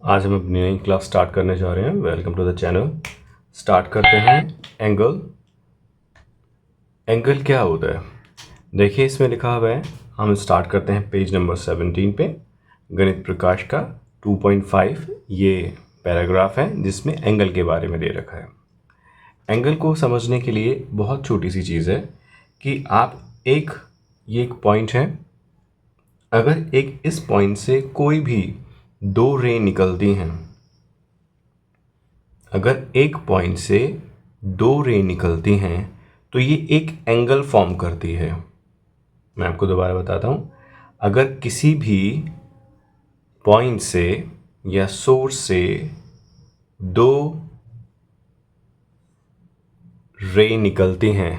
आज हम अपनी नई क्लास स्टार्ट करने जा रहे हैं। Welcome to the channel. Start करते हैं। एंगल। एंगल क्या होता है? देखिए इसमें लिखा हुआ है। हम स्टार्ट करते हैं पेज नंबर 17 पे। गणित प्रकाश का 2.5 ये पैराग्राफ है जिसमें एंगल के बारे में दे रखा है। एंगल को समझने के लिए बहुत छोटी सी चीज़ है कि आप ये एक पॉइंट है। अगर एक इस पॉइंट से कोई भी दो रे निकलती हैं, अगर एक पॉइंट से दो रे निकलती हैं तो ये एक एंगल फॉर्म करती है। मैं आपको दोबारा बताता हूँ। अगर किसी भी पॉइंट से या सोर्स से दो रे निकलती हैं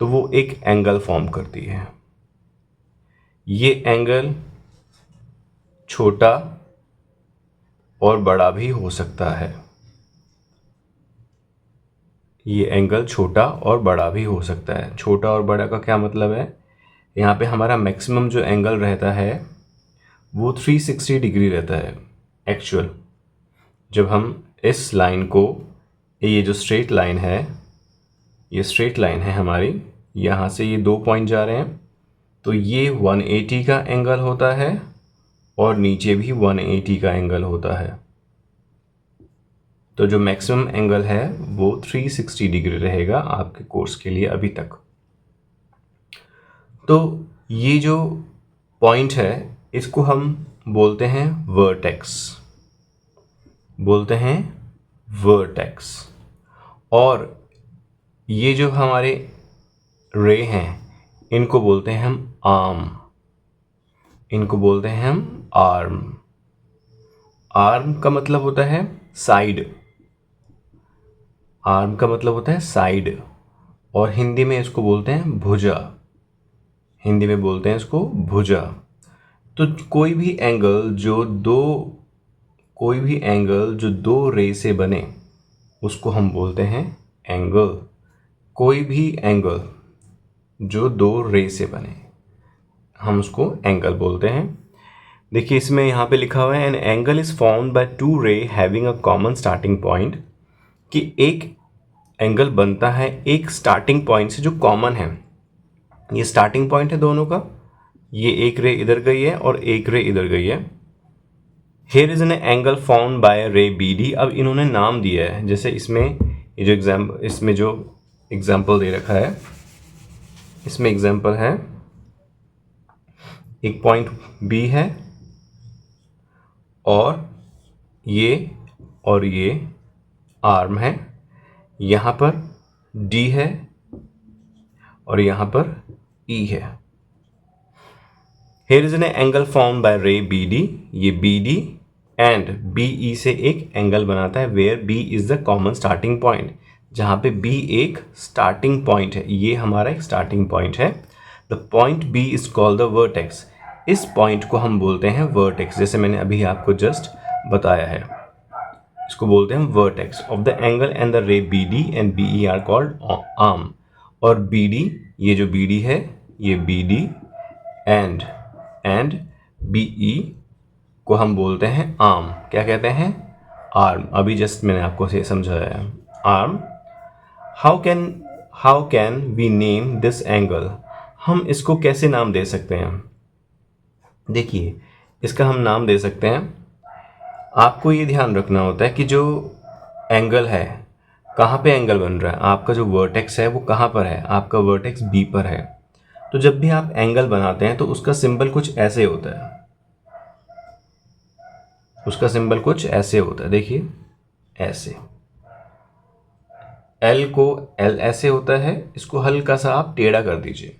तो वो एक एंगल फॉर्म करती है। ये एंगल छोटा और बड़ा भी हो सकता है। ये एंगल छोटा और बड़ा भी हो सकता है। छोटा और बड़ा का क्या मतलब है? यहाँ पे हमारा मैक्सिमम जो एंगल रहता है वो 360 डिग्री रहता है एक्चुअल। जब हम इस लाइन को, ये जो स्ट्रेट लाइन है, ये स्ट्रेट लाइन है हमारी, यहाँ से ये दो पॉइंट जा रहे हैं तो ये 180 का एंगल होता है और नीचे भी 180 का एंगल होता है। तो जो मैक्सिमम एंगल है वो 360 डिग्री रहेगा आपके कोर्स के लिए अभी तक। तो ये जो पॉइंट है इसको हम बोलते हैं वर्टेक्स, बोलते हैं वर्टेक्स। और ये जो हमारे रे हैं इनको बोलते हैं हम आर्म, इनको बोलते हैं हम आर्म। आर्म का मतलब होता है साइड, आर्म का मतलब होता है साइड, और हिंदी में इसको बोलते हैं भुजा, हिंदी में बोलते हैं इसको भुजा। तो कोई भी एंगल जो दो रे से बने उसको हम बोलते हैं एंगल। कोई भी एंगल जो दो रे से बने हम उसको एंगल बोलते हैं। देखिए इसमें यहाँ पे लिखा हुआ है an angle is formed by two ray having a common starting point, कि एक एंगल बनता है एक स्टार्टिंग पॉइंट से जो कॉमन है। ये स्टार्टिंग पॉइंट है दोनों का, ये एक रे इधर गई है और एक रे इधर गई है। Here is an angle formed by ray B D. अब इन्होंने नाम दिया है, जैसे इसमें इसमें जो एग्जाम्पल दे रखा है, इसमें एग्जाम्पल है एक पॉइंट बी है और ये आर्म है, यहाँ पर डी है और यहाँ पर ई है। Here is an angle formed by ray B D, ये B D and B E से एक एंगल बनाता है where B is the common starting point, जहाँ पे बी एक स्टार्टिंग पॉइंट है। ये हमारा एक स्टार्टिंग पॉइंट है। The point B is called the vertex. इस पॉइंट को हम बोलते हैं वर्टेक्स, जैसे मैंने अभी आपको जस्ट बताया है। इसको बोलते हैं vertex of the angle and the ray B D and B E are called arm. और बी डी, ये जो बी डी है ये B D and B E को हम बोलते हैं आर्म। क्या कहते हैं? आर्म। अभी जस्ट मैंने आपको से समझाया है arm. How can we name this angle? हम इसको कैसे नाम दे सकते हैं? देखिए इसका हम नाम दे सकते हैं, आपको ये ध्यान रखना होता है कि जो एंगल है, कहाँ पे एंगल बन रहा है, आपका जो वर्टेक्स है वो कहाँ पर है, आपका वर्टेक्स बी पर है। तो जब भी आप एंगल बनाते हैं तो उसका सिंबल कुछ ऐसे होता है, उसका सिंबल कुछ ऐसे होता है। देखिए ऐसे, एल ऐसे होता है, इसको हल्का सा आप टेढ़ा कर दीजिए।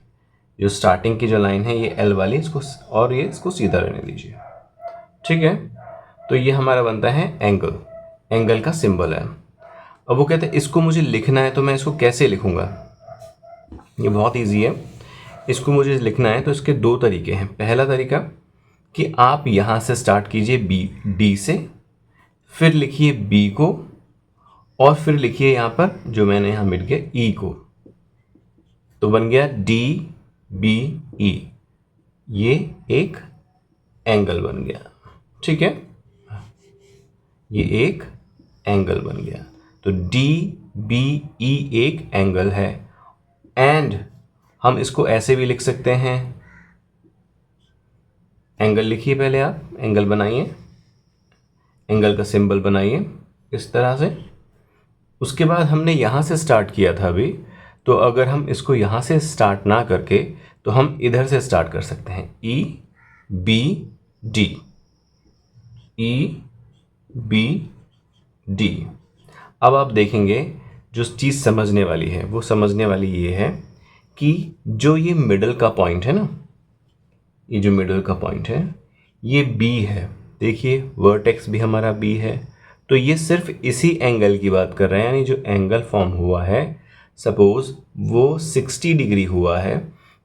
जो स्टार्टिंग की जो लाइन है ये एल वाली, इसको और ये इसको सीधा रहने दीजिए। ठीक है, तो ये हमारा बनता है एंगल, एंगल का सिंबल है। अब वो कहते हैं इसको मुझे लिखना है तो मैं इसको कैसे लिखूंगा? ये बहुत इजी है। इसको मुझे लिखना है तो इसके दो तरीके हैं। पहला तरीका कि आप यहाँ से स्टार्ट कीजिए डी से, फिर लिखिए बी को और फिर लिखिए यहाँ पर जो मैंने यहाँ मिट गया ई को, तो बन गया डी बी ई। ये एक एंगल बन गया। ठीक है, ये एक एंगल बन गया। तो DBE एक एंगल है। एंड हम इसको ऐसे भी लिख सकते हैं, एंगल लिखिए पहले आप, एंगल बनाइए, एंगल का सिंबल बनाइए इस तरह से। उसके बाद हमने यहाँ से स्टार्ट किया था अभी, तो अगर हम इसको यहाँ से स्टार्ट ना करके तो हम इधर से स्टार्ट कर सकते हैं, EBD, EBD। अब आप देखेंगे जो चीज़ समझने वाली है वो समझने वाली ये है कि जो ये मिडल का पॉइंट है ना, ये जो मिडल का पॉइंट है ये B है। देखिए वर्टेक्स भी हमारा B है। तो ये सिर्फ इसी एंगल की बात कर रहे हैं, यानी जो एंगल फॉर्म हुआ है, सपोज वो 60 डिग्री हुआ है,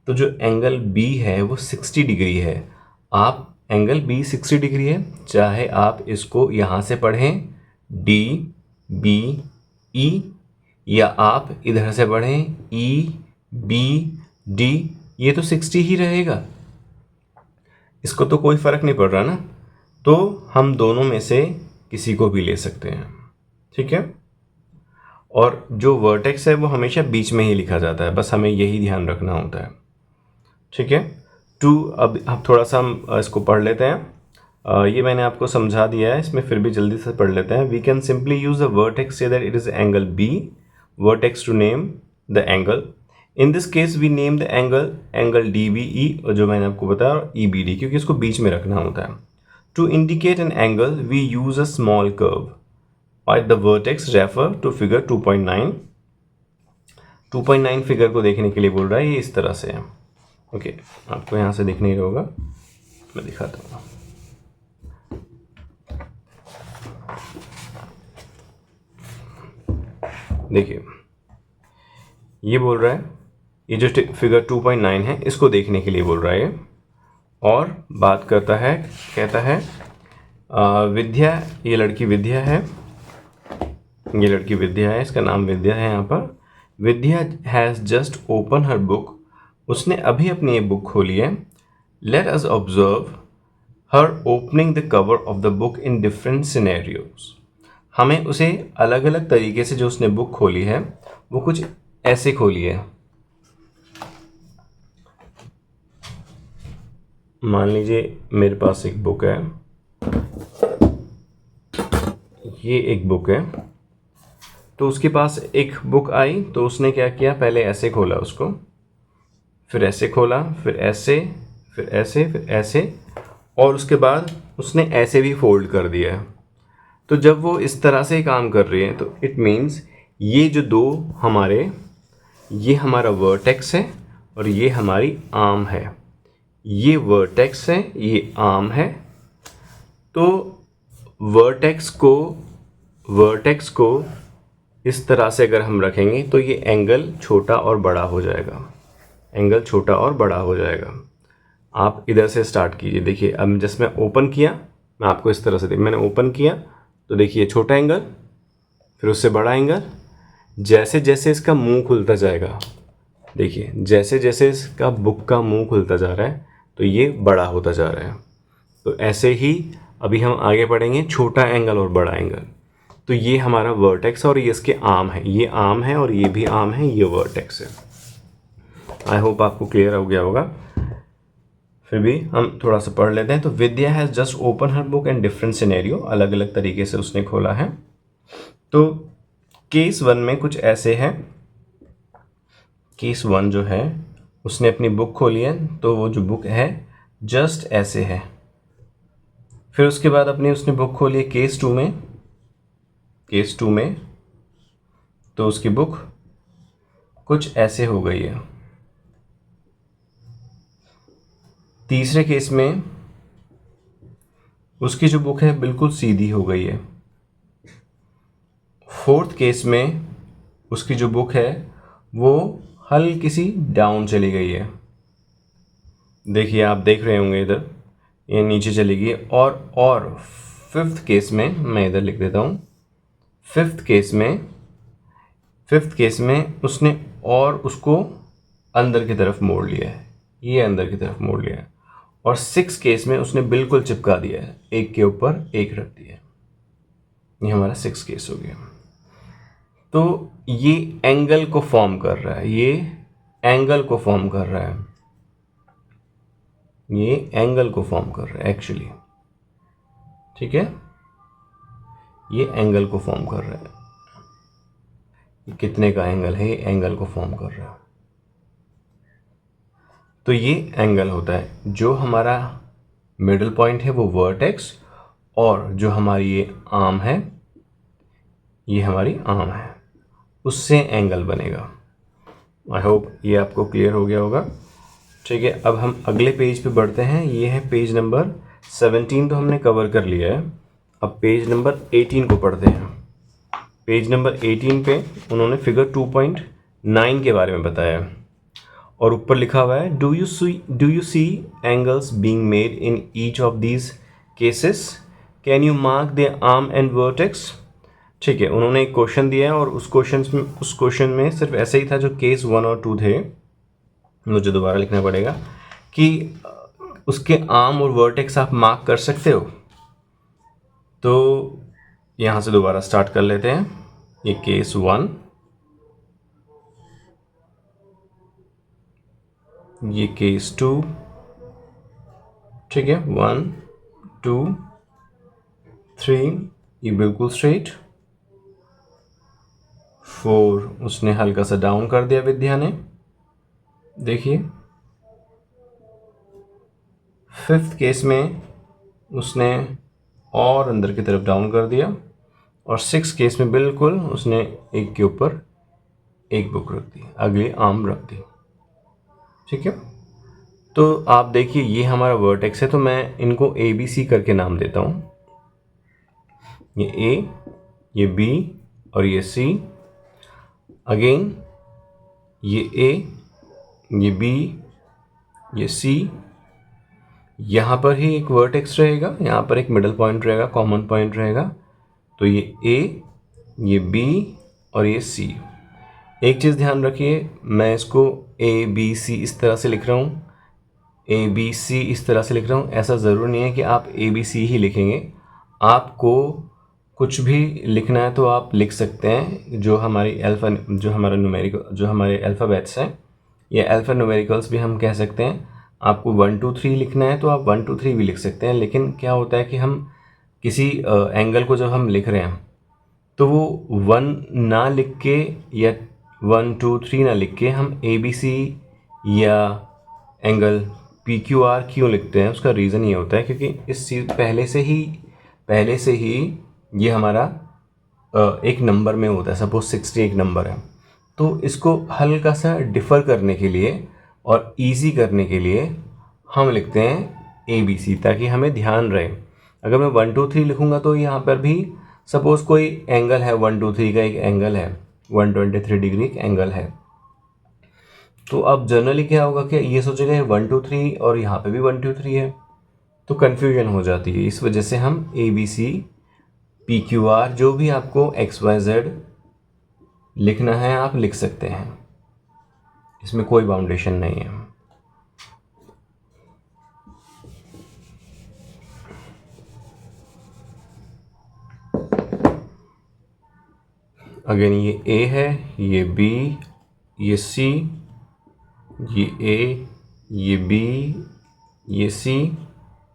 तो जो एंगल B है वो 60 डिग्री है। आप एंगल B 60 डिग्री है, चाहे आप इसको यहाँ से पढ़ें DBE, या आप इधर से पढ़ें EBD, ये तो 60 ही रहेगा, इसको तो कोई फ़र्क नहीं पड़ रहा ना। तो हम दोनों में से किसी को भी ले सकते हैं, ठीक है। और जो वर्टेक्स है वो हमेशा बीच में ही लिखा जाता है, बस हमें यही ध्यान रखना होता है, ठीक है। अब थोड़ा सा हम इसको पढ़ लेते हैं। ये मैंने आपको समझा दिया है, इसमें फिर भी जल्दी से पढ़ लेते हैं। We can simply use the vertex से that it is angle B, vertex to name the angle. In this case we name the angle DBE, और जो मैंने आपको बताया, EBD, क्योंकि इसको बीच में रखना होता है। To indicate an angle we use a small curve at the vertex, refer to figure 2.9। 2.9 figure को देखने के लिए बोल रहा है, ये इस तरह से है। ओके, आपको यहाँ से दिख नहीं रहा होगा, मैं दिखाता हूँ। देखिए ये बोल रहा है, ये जो फिगर 2.9 है इसको देखने के लिए बोल रहा है ये, और बात करता है, कहता है विद्या, ये लड़की विद्या है, ये लड़की विद्या है, इसका नाम विद्या है। यहाँ पर Vidya has just open her book, उसने अभी अपनी ये बुक खोली है। Let us observe her opening the cover of the book in different scenarios. हमें उसे अलग अलग तरीके से जो उसने बुक खोली है वो कुछ ऐसे खोली है। मान लीजिए मेरे पास एक बुक है, ये एक बुक है, तो उसके पास एक बुक आई, तो उसने क्या किया, पहले ऐसे खोला उसको, फिर ऐसे खोला, फिर ऐसे, फिर ऐसे, फिर ऐसे, और उसके बाद उसने ऐसे भी फोल्ड कर दिया। तो जब वो इस तरह से काम कर रही है तो इट मीन्स ये जो दो हमारे, ये हमारा वर्टेक्स है और ये हमारी आर्म है, ये वर्टेक्स है, ये आर्म है। तो वर्टेक्स को इस तरह से अगर हम रखेंगे तो ये एंगल छोटा और बड़ा हो जाएगा, एंगल छोटा और बड़ा हो जाएगा। आप इधर से स्टार्ट कीजिए। देखिए अब जैसे मैं ओपन किया, मैं आपको इस तरह से मैंने ओपन किया तो देखिए छोटा एंगल, फिर उससे बड़ा एंगल। जैसे जैसे इसका मुंह खुलता जाएगा, देखिए जैसे जैसे इसका बुक का मुंह खुलता जा रहा है तो ये बड़ा होता जा रहा है। तो ऐसे ही अभी हम आगे बढ़ेंगे, छोटा एंगल और बड़ा एंगल। तो ये हमारा वर्टेक्स और ये इसके आर्म है, ये आर्म है और ये भी आर्म है, ये वर्टेक्स है। आई होप आपको क्लियर हो गया होगा। फिर भी हम थोड़ा सा पढ़ लेते हैं। तो Vidya has just open her book and different scenario, अलग अलग तरीके से उसने खोला है। तो केस 1 में कुछ ऐसे है, केस 1 जो है उसने अपनी बुक खोली है, तो वो जो बुक है जस्ट ऐसे है। फिर उसके बाद अपनी उसने बुक खोली है केस 2 में, केस 2 में तो उसकी बुक कुछ ऐसे हो गई है। तीसरे केस में उसकी जो बुक है बिल्कुल सीधी हो गई है। फोर्थ केस में उसकी जो बुक है वो हल्की सी डाउन चली गई है। देखिए आप देख रहे होंगे इधर ये नीचे चली गई। और फिफ्थ केस में मैं इधर लिख देता हूँ। फिफ्थ केस में उसने और उसको अंदर की तरफ मोड़ लिया है, ये अंदर की तरफ मोड़ लिया है। और सिक्स केस में उसने बिल्कुल चिपका दिया है, एक के ऊपर एक रख दिया है। ये हमारा 6 केस हो गया। तो ये एंगल को फॉर्म कर रहा है, ये एंगल को फॉर्म कर रहा है, ये एंगल को फॉर्म कर रहा है एक्चुअली, ठीक है, ये एंगल को फॉर्म कर रहा है। कितने का एंगल है? ये एंगल को फॉर्म कर रहा है। तो ये एंगल होता है। जो हमारा मिडिल पॉइंट है वो वर्टेक्स, और जो हमारी ये आर्म है, ये हमारी आर्म है, उससे एंगल बनेगा। आई होप ये आपको क्लियर हो गया होगा। ठीक है, अब हम अगले पेज पे बढ़ते हैं। ये है पेज नंबर 17, तो हमने कवर कर लिया है। अब पेज नंबर 18 को पढ़ते हैं। पेज नंबर 18 पे उन्होंने फिगर 2.9 के बारे में बताया, और ऊपर लिखा हुआ है do you see angles being made in each of these cases, can you mark the arm and vertex. ठीक है, उन्होंने एक क्वेश्चन दिया है, और उस क्वेश्चन में सिर्फ ऐसे ही था जो केस 1 और 2 थे। मुझे दोबारा लिखना पड़ेगा कि उसके आर्म और वर्टेक्स आप मार्क कर सकते हो। तो यहाँ से दोबारा स्टार्ट कर लेते हैं। ये केस 1, ये केस 2, ठीक है, 1 2 3, ये बिल्कुल स्ट्रेट। 4 उसने हल्का सा डाउन कर दिया विद्या ने, देखिए। 5th केस में उसने और अंदर की तरफ डाउन कर दिया, और 6th केस में बिल्कुल उसने एक के ऊपर एक बुक रख दी, अगली आर्म रख दी। ठीक है, तो आप देखिए ये हमारा वर्टेक्स है, तो मैं इनको ABC करके नाम देता हूँ। ये A, ये B और ये C। अगेन ये A, ये B, ये C। यहाँ पर ही एक वर्टेक्स रहेगा, यहाँ पर एक मिडल पॉइंट रहेगा, कॉमन पॉइंट रहेगा। तो ये A, ये B और ये C। एक चीज़ ध्यान रखिए, मैं इसको ABC इस तरह से लिख रहा हूँ, ABC इस तरह से लिख रहा हूँ। ऐसा ज़रूर नहीं है कि आप ABC ही लिखेंगे। आपको कुछ भी लिखना है तो आप लिख सकते हैं। जो हमारे अल्फ़ाबेट्स हैं, ये अल्फ़ा न्यूमेरिकल्स भी हम कह सकते हैं। आपको 1 2 3 लिखना है तो आप 1 2 3 भी लिख सकते हैं। लेकिन क्या होता है कि हम किसी एंगल को जब हम लिख रहे हैं तो वो 1 ना लिख के या 1 2 3 ना लिख के हम ABC या एंगल PQR क्यों लिखते हैं, उसका रीज़न ये होता है क्योंकि इस चीज़ पहले से ही ये हमारा एक नंबर में होता है। सपोज 60 एक नंबर है, तो इसको हल्का सा डिफ़र करने के लिए और इजी करने के लिए हम लिखते हैं ABC, ताकि हमें ध्यान रहे। अगर मैं 1 2 3 लिखूँगा तो यहाँ पर भी सपोज़ कोई एंगल है, 1 2 3 का एक एंगल है, 123 डिग्री एक एंगल है, तो अब जनरली क्या होगा कि ये सोचेगा 1 2 3 और यहाँ पे भी 1 2 3 है, तो कन्फ्यूजन हो जाती है। इस वजह से हम ABC PQR जो भी आपको XYZ लिखना है आप लिख सकते हैं, इसमें कोई बाउंडेशन नहीं है। अगेन ये A है, ये B, ये C, ये A, ये B, ये C।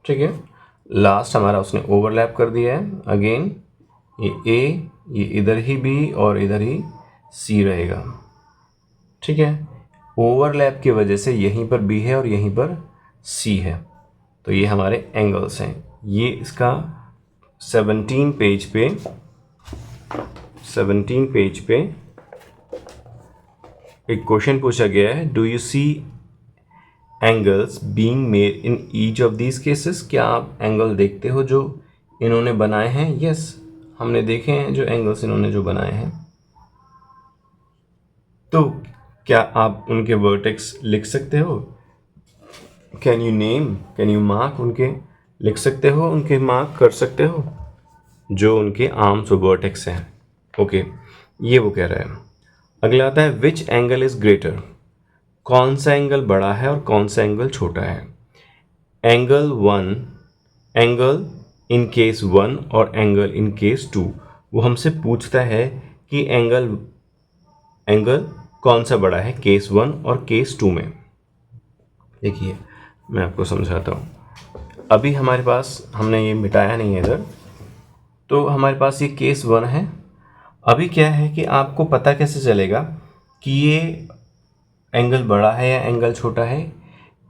ठीक है, लास्ट हमारा उसने ओवरलैप कर दिया है। अगेन ये A, ये इधर ही B और इधर ही C रहेगा। ठीक है, ओवरलैप की वजह से यहीं पर B है और यहीं पर C है, तो ये हमारे एंगल्स हैं। ये इसका 17 पेज पे एक क्वेश्चन पूछा गया है, do you see angles being made in each of these cases. क्या आप एंगल देखते हो जो इन्होंने बनाए हैं? यस, हमने देखे हैं जो एंगल्स इन्होंने जो बनाए हैं। तो क्या आप उनके वर्टेक्स लिख सकते हो? कैन यू मार्क उनके, लिख सकते हो, उनके मार्क कर सकते हो जो उनके आर्म्स और वर्टेक्स हैं। ओके, ये वो कह रहा है। अगला आता है विच एंगल इज ग्रेटर, कौन सा एंगल बड़ा है और कौन सा एंगल छोटा है। एंगल इन केस 1 और एंगल इन केस 2। वो हमसे पूछता है कि एंगल कौन सा बड़ा है केस 1 और केस 2 में। देखिए मैं आपको समझाता हूँ। अभी हमारे पास, हमने ये मिटाया नहीं है इधर, तो हमारे पास ये केस 1 है। अभी क्या है कि आपको पता कैसे चलेगा कि ये एंगल बड़ा है या एंगल छोटा है?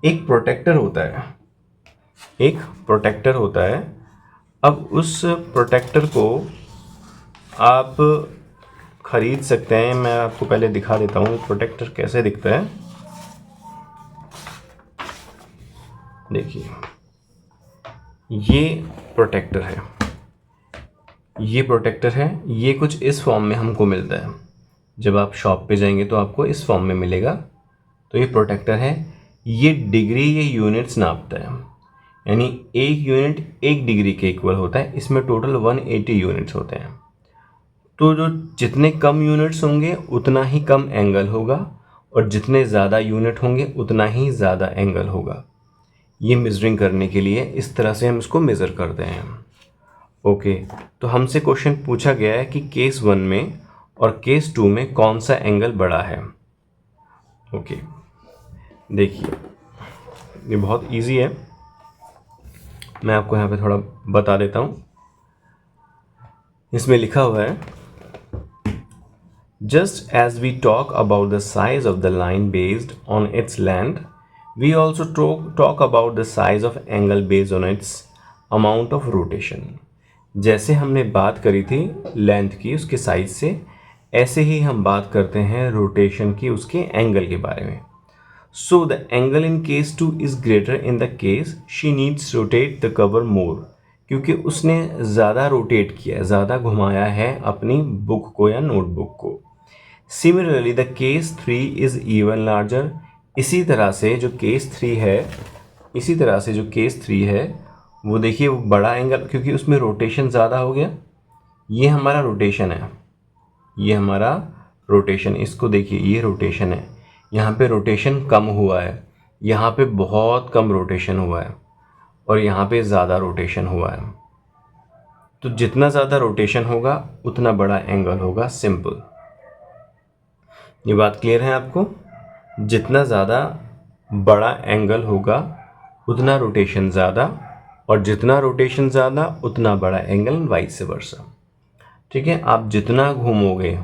एक प्रोटेक्टर होता है, एक प्रोटेक्टर होता है। अब उस प्रोटेक्टर को आप खरीद सकते हैं। मैं आपको पहले दिखा देता हूँ प्रोटेक्टर कैसे दिखता है। देखिए ये प्रोटेक्टर है, ये प्रोटेक्टर है। ये कुछ इस फॉर्म में हमको मिलता है। जब आप शॉप पे जाएंगे तो आपको इस फॉर्म में मिलेगा। तो ये प्रोटेक्टर है, ये डिग्री, ये यूनिट्स नापता है। यानी एक यूनिट 1 डिग्री के इक्वल होता है। इसमें टोटल 180 यूनिट्स होते हैं। तो जो जितने कम यूनिट्स होंगे उतना ही कम एंगल होगा, और जितने ज़्यादा यूनिट होंगे उतना ही ज़्यादा एंगल होगा। ये मेजरिंग करने के लिए इस तरह से हम इसको मेज़र करते हैं। ओके, तो हमसे क्वेश्चन पूछा गया है कि केस 1 में और केस 2 में कौन सा एंगल बड़ा है। ओके, देखिए ये बहुत इजी है। मैं आपको यहाँ पे थोड़ा बता देता हूँ। इसमें लिखा हुआ है, just as we talk about the size of the line based on its length, we also talk about the size of angle based on its amount of rotation. जैसे हमने बात करी थी लेंथ की, उसके साइज से, ऐसे ही हम बात करते हैं रोटेशन की, उसके एंगल के बारे में। So the angle in case 2 is greater in the case she needs rotate the cover more, क्योंकि उसने ज़्यादा रोटेट किया, ज़्यादा घुमाया है अपनी बुक को या नोटबुक को। Similarly the case 3 is even larger. इसी तरह से जो केस 3 है, इसी तरह से जो केस 3 है वो देखिए वो बड़ा एंगल, क्योंकि उसमें रोटेशन ज़्यादा हो गया। ये हमारा रोटेशन है, ये हमारा रोटेशन, इसको देखिए ये रोटेशन है। यहाँ पे रोटेशन कम हुआ है, यहाँ पे बहुत कम रोटेशन हुआ है, और यहाँ पे ज़्यादा रोटेशन हुआ है। तो जितना ज़्यादा रोटेशन होगा उतना बड़ा एंगल होगा। सिंपल, ये बात क्लियर है आपको? जितना ज़्यादा बड़ा एंगल होगा उतना रोटेशन ज़्यादा, और जितना रोटेशन ज़्यादा उतना बड़ा एंगल, वाइस वर्सा। ठीक है, आप जितना घूमोगे,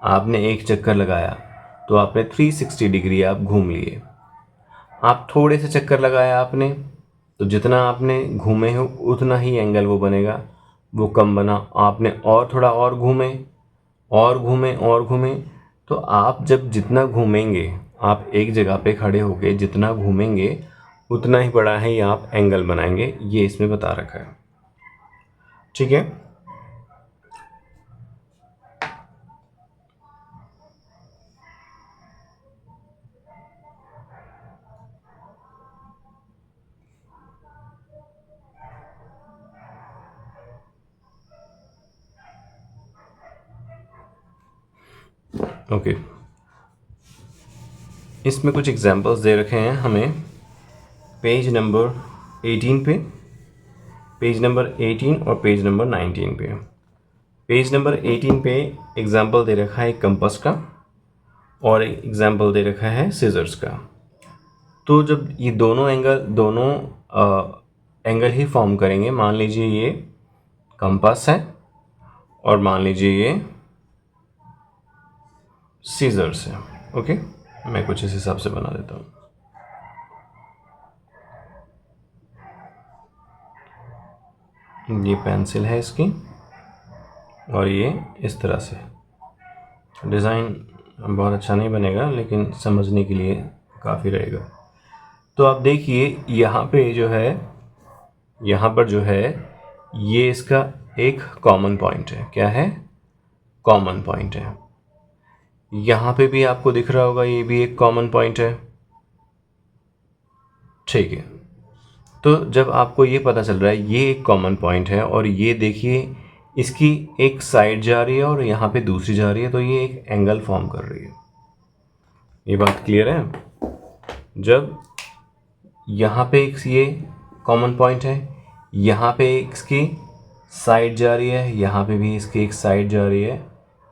आपने एक चक्कर लगाया तो आपने 360 डिग्री आप घूम लिए। आप थोड़े से चक्कर लगाया आपने, तो जितना आपने घूमे हो उतना ही एंगल वो बनेगा, वो कम बना। आपने और थोड़ा और घूमे और घूमे और घूमे, तो आप जब जितना घूमेंगे, आप एक जगह पे खड़े होके जितना घूमेंगे उतना ही बड़ा है आप एंगल बनाएंगे। ये इसमें बता रखा है। ठीक है, ओके। इसमें कुछ एग्जांपल्स दे रखे हैं हमें पेज नंबर 18 पे, पेज नंबर 18 और पेज नंबर 19 पे। पेज नंबर 18 पे एग्जांपल दे रखा है कंपास का, और एक एग्जांपल दे रखा है सीजर्स का। तो जब ये दोनों एंगल ही फॉर्म करेंगे, मान लीजिए ये कंपास है और मान लीजिए ये सीजर्स है। ओके, मैं कुछ इस हिसाब से बना देता हूँ। ये पेंसिल है इसकी, और ये इस तरह से। डिज़ाइन बहुत अच्छा नहीं बनेगा लेकिन समझने के लिए काफ़ी रहेगा। तो आप देखिए यहाँ पे जो है, यहाँ पर जो है ये इसका एक कॉमन पॉइंट है। क्या है? कॉमन पॉइंट है। यहाँ पे भी आपको दिख रहा होगा, ये भी एक कॉमन पॉइंट है। ठीक है, तो जब आपको ये पता चल रहा है ये एक कॉमन पॉइंट है, और ये देखिए इसकी एक साइड जा रही है और यहाँ पे दूसरी जा रही है, तो ये एक एंगल फॉर्म कर रही है। ये बात क्लियर है? जब यहाँ पे एक ये कॉमन पॉइंट है, यहाँ पे इसकी साइड जा रही है, यहाँ पे भी इसकी एक साइड जा रही है,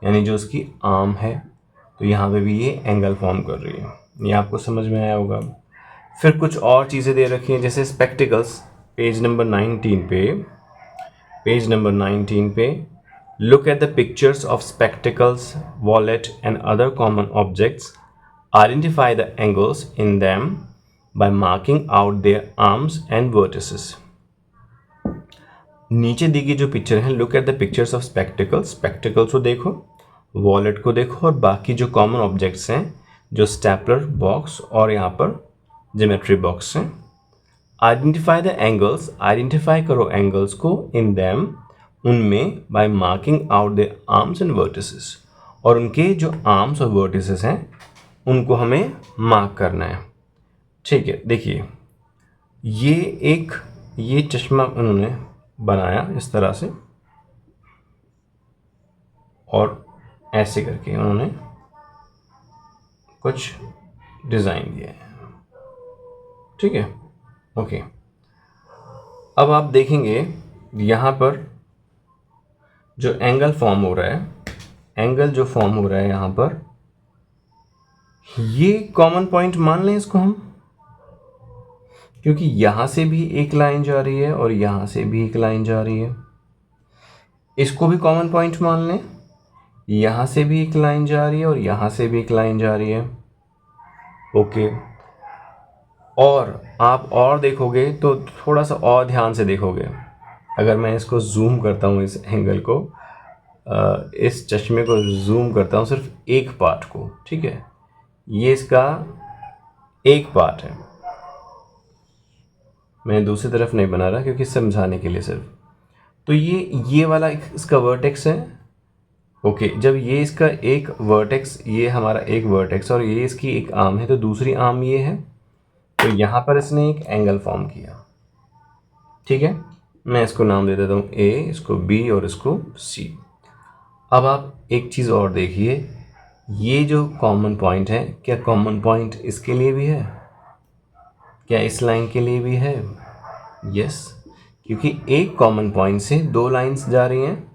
यानी जो उसकी आर्म है, तो यहाँ पे भी ये एंगल फॉर्म कर रही है। ये आपको समझ में आया होगा। फिर कुछ और चीज़ें दे रखी हैं, जैसे स्पेक्टिकल्स। पेज नंबर 19 पे look at the pictures of spectacles, wallet and other common objects, identify the angles in them by marking out there arms and vertices. नीचे दी गई जो पिक्चर है, look at the pictures of spectacles, spectacles को देखो, wallet को देखो, और बाकी जो कॉमन ऑब्जेक्ट्स हैं, जो स्टेपलर बॉक्स और यहाँ पर ज्योमेट्री बॉक्स हैं। आइडेंटिफाई द एंगल्स, आइडेंटिफाई करो एंगल्स को, इन दैम, उनमें, by marking out the arms and vertices, और उनके जो आर्म्स और वर्टिसेस हैं उनको हमें मार्क करना है। ठीक है, देखिए ये चश्मा उन्होंने बनाया इस तरह से, और ऐसे करके उन्होंने कुछ डिज़ाइन दिया है। ठीक है, ओके। अब आप देखेंगे यहाँ पर जो एंगल फॉर्म हो रहा है, एंगल जो फॉर्म हो रहा है यहाँ पर, ये कॉमन पॉइंट मान लें इसको हम, क्योंकि यहाँ से भी एक लाइन जा रही है और यहाँ से भी एक लाइन जा रही है। इसको भी कॉमन पॉइंट मान लें, यहाँ से भी एक लाइन जा रही है और यहाँ से भी एक लाइन जा रही है। ओके, और आप और देखोगे तो थोड़ा सा और ध्यान से देखोगे, अगर मैं इसको जूम करता हूँ, इस एंगल को, इस चश्मे को जूम करता हूँ सिर्फ एक पार्ट को, ठीक है, ये इसका एक पार्ट है, मैं दूसरी तरफ नहीं बना रहा क्योंकि समझाने के लिए सिर्फ। तो ये वाला इसका वर्टेक्स है। ओके, जब ये इसका एक वर्टेक्स, ये हमारा एक वर्टेक्स और ये इसकी एक आर्म है, तो दूसरी आर्म ये है, तो यहाँ पर इसने एक एंगल फॉर्म किया। ठीक है, मैं इसको नाम दे देता हूँ ए, इसको बी और इसको सी। अब आप एक चीज़ और देखिए, ये जो कॉमन पॉइंट है, क्या कॉमन पॉइंट इसके लिए भी है? क्या इस लाइन के लिए भी है? यस, क्योंकि एक कॉमन पॉइंट से दो लाइंस जा रही हैं,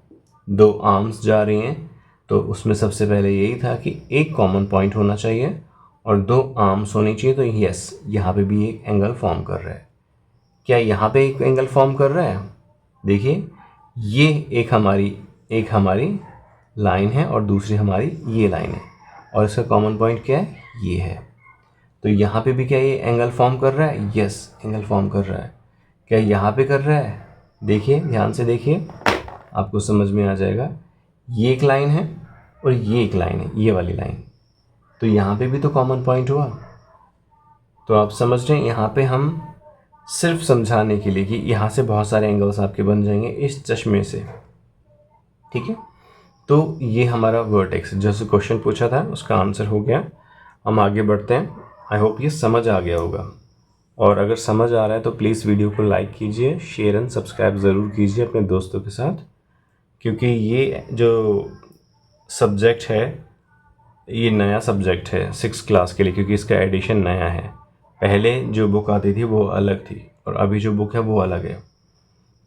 दो आर्म्स जा रही हैं, तो उसमें सबसे पहले यही था कि एक कॉमन पॉइंट होना चाहिए और दो आर्म्स होनी चाहिए। तो यस, यहाँ पे भी एक एंगल फॉर्म कर रहा है। क्या यहाँ पे एक एंगल फॉर्म कर रहा है? देखिए, ये एक हमारी लाइन है और दूसरी हमारी ये लाइन है, और इसका कॉमन पॉइंट क्या है? ये है। तो यहाँ पे भी क्या ये एंगल फॉर्म कर रहा है? यस, एंगल फॉर्म कर रहा है। क्या यहाँ पे कर रहा है? देखिए, ध्यान से देखिए, आपको समझ में आ जाएगा। ये एक लाइन है और ये एक लाइन है, ये वाली लाइन, तो यहाँ पे भी तो कॉमन पॉइंट हुआ। तो आप समझ रहे हैं, यहाँ पे हम सिर्फ समझाने के लिए कि यहाँ से बहुत सारे एंगल्स आपके बन जाएंगे इस चश्मे से। ठीक है, तो ये हमारा वर्टेक्स, जैसे क्वेश्चन पूछा था उसका आंसर हो गया। हम आगे बढ़ते हैं। आई होप ये समझ आ गया होगा, और अगर समझ आ रहा है तो प्लीज़ वीडियो को लाइक कीजिए, शेयर एंड सब्सक्राइब ज़रूर कीजिए अपने दोस्तों के साथ, क्योंकि ये जो सब्जेक्ट है ये नया सब्जेक्ट है 6th क्लास के लिए, क्योंकि इसका एडिशन नया है। पहले जो बुक आती थी वो अलग थी और अभी जो बुक है वो अलग है।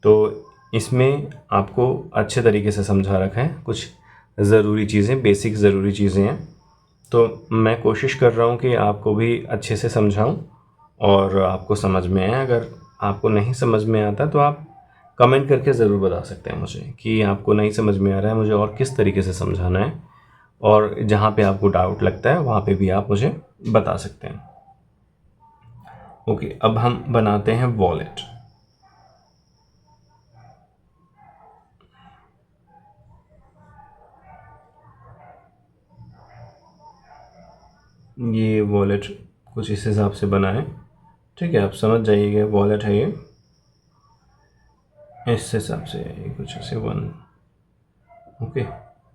तो इसमें आपको अच्छे तरीके से समझा रखा है, कुछ ज़रूरी चीज़ें, बेसिक ज़रूरी चीज़ें हैं। तो मैं कोशिश कर रहा हूँ कि आपको भी अच्छे से समझाऊँ और आपको समझ में आए। अगर आपको नहीं समझ में आता तो आप कमेंट करके ज़रूर बता सकते हैं मुझे कि आपको नहीं समझ में आ रहा है, मुझे और किस तरीके से समझाना है, और जहाँ पे आपको डाउट लगता है वहाँ पे भी आप मुझे बता सकते हैं। ओके, अब हम बनाते हैं वॉलेट। ये वॉलेट कुछ इस हिसाब से बना है। ठीक है, आप समझ जाइएगा, वॉलेट है ये इस हिसाब से, ये कुछ ऐसे 1। ओके,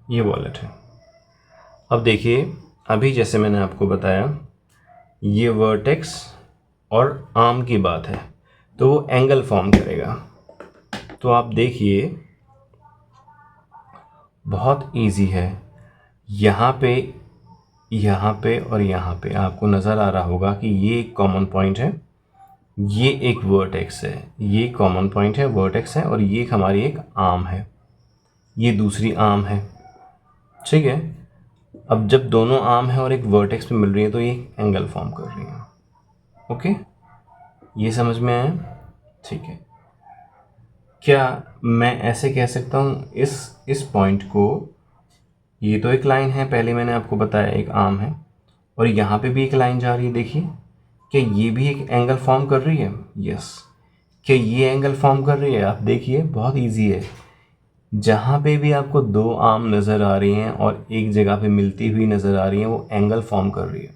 ये वॉलेट है। अब देखिए, अभी जैसे मैंने आपको बताया, ये वर्टेक्स और आर्म की बात है, तो वो एंगल फॉर्म करेगा। तो आप देखिए, बहुत इजी है। यहाँ पे और यहाँ पे आपको नज़र आ रहा होगा कि ये एक कॉमन पॉइंट है, ये एक वर्टेक्स है, ये कॉमन पॉइंट है, वर्टेक्स है, और ये हमारी एक आर्म है, ये दूसरी आर्म है, ठीक है। अब जब दोनों आर्म है और एक वर्टेक्स पे मिल रही है तो ये एंगल फॉर्म कर रही है। ओके, ये समझ में आया? ठीक है। क्या मैं ऐसे कह सकता हूँ इस पॉइंट को, ये तो एक लाइन है, पहले मैंने आपको बताया एक आर्म है, और यहाँ पे भी एक लाइन जा रही है, देखिए, क्या ये भी एक एंगल फॉर्म कर रही है? यस। क्या ये एंगल फॉर्म कर रही है? आप देखिए, बहुत इजी है। जहाँ पे भी आपको दो आर्म नज़र आ रही हैं और एक जगह पे मिलती हुई नज़र आ रही हैं, वो एंगल फॉर्म कर रही है।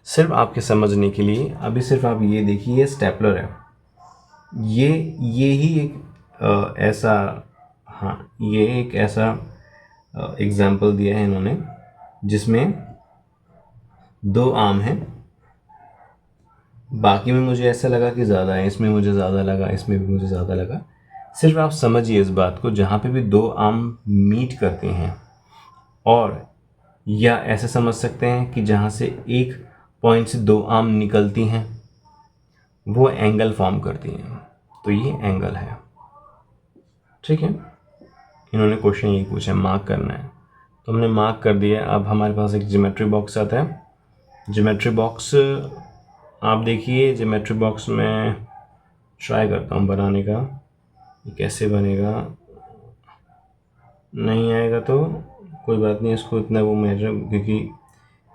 सिर्फ आपके समझने के लिए अभी सिर्फ आप ये देखिए, ये स्टेपलर है, ये ही एक ऐसा, हाँ, ये एक ऐसा एग्जाम्पल दिया है इन्होंने जिसमें दो आर्म हैं। बाकी में मुझे ऐसा लगा कि ज़्यादा है, इसमें मुझे ज़्यादा लगा, इसमें भी मुझे ज़्यादा लगा। सिर्फ आप समझिए इस बात को, जहाँ पे भी दो आर्म मीट करते हैं, और या ऐसे समझ सकते हैं कि जहाँ से एक पॉइंट से दो आर्म निकलती हैं, वो एंगल फॉर्म करती हैं, तो ये एंगल है, ठीक है। इन्होंने क्वेश्चन यही पूछा, मार्क करना है, तो हमने मार्क कर दिया। अब हमारे पास एक ज्योमेट्री बॉक्स आता है। ज्योमेट्री बॉक्स आप देखिए, ज्योमेट्री बॉक्स में ट्राई करता हूँ बनाने का, ये कैसे बनेगा। नहीं आएगा तो कोई बात नहीं, इसको इतना वो मेजर, क्योंकि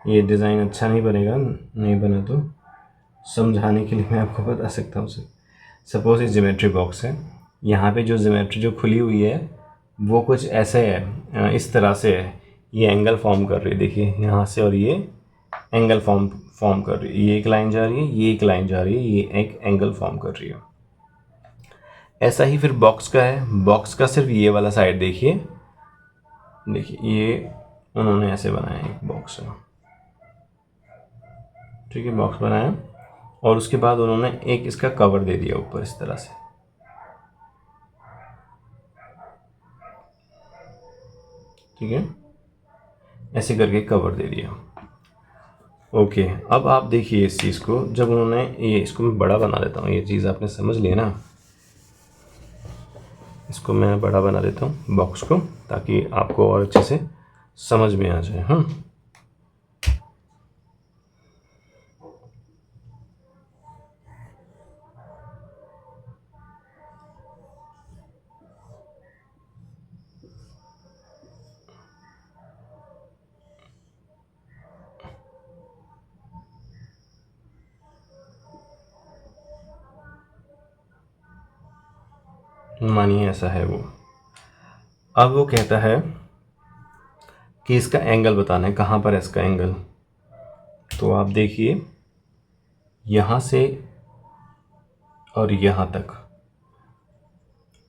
ये डिज़ाइन अच्छा नहीं बनेगा, नहीं बना तो समझाने के लिए मैं आपको बता सकता हूँ सर। सपोज ये ज्योमेट्री बॉक्स है, यहाँ पे जो ज्योमेट्री जो खुली हुई है वो कुछ ऐसे है, इस तरह से है, ये एंगल फॉर्म कर रही है, देखिए यहाँ से, और ये एंगल फॉर्म कर रही है, ये एक लाइन जा रही है, ये एक लाइन जा रही है, ये एक एंगल फॉर्म कर रही है। ऐसा ही फिर बॉक्स का है। बॉक्स का सिर्फ ये वाला साइड देखिए, ये उन्होंने ऐसे बनाया एक बॉक्स है, ठीक है, बॉक्स बनाया, और उसके बाद उन्होंने एक इसका कवर दे दिया ऊपर इस तरह से, ठीक है, ऐसे करके कवर दे दिया। ओके, अब आप देखिए इस चीज़ को, जब उन्होंने ये, इसको मैं बड़ा बना देता हूँ, ये चीज़ आपने समझ लिया ना, इसको मैं बड़ा बना देता हूँ बॉक्स को, ताकि आपको और अच्छे से समझ में आ जाए। हाँ, मानिए ऐसा है वो। अब वो कहता है कि इसका एंगल बताना है, कहाँ पर है इसका एंगल। तो आप देखिए, यहाँ से और यहाँ तक,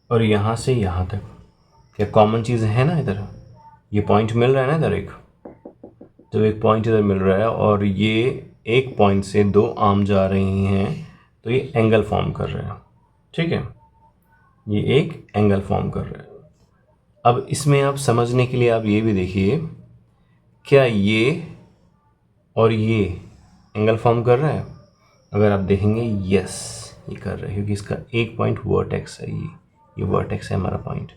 और यहाँ से यहाँ तक, क्या कॉमन चीज़ है ना इधर, ये पॉइंट मिल रहा है ना इधर एक, जब एक पॉइंट इधर मिल रहा है और ये एक पॉइंट से दो आर्म जा रही हैं, तो ये एंगल फॉर्म कर रहे हैं, ठीक है, ये एक एंगल फॉर्म कर रहे हैं। अब इसमें आप समझने के लिए आप ये भी देखिए, क्या ये और ये एंगल फॉर्म कर रहा है? अगर आप देखेंगे, यस, ये कर रहा है, क्योंकि इसका एक पॉइंट वर्टेक्स है, ये वर्टेक्स है हमारा पॉइंट।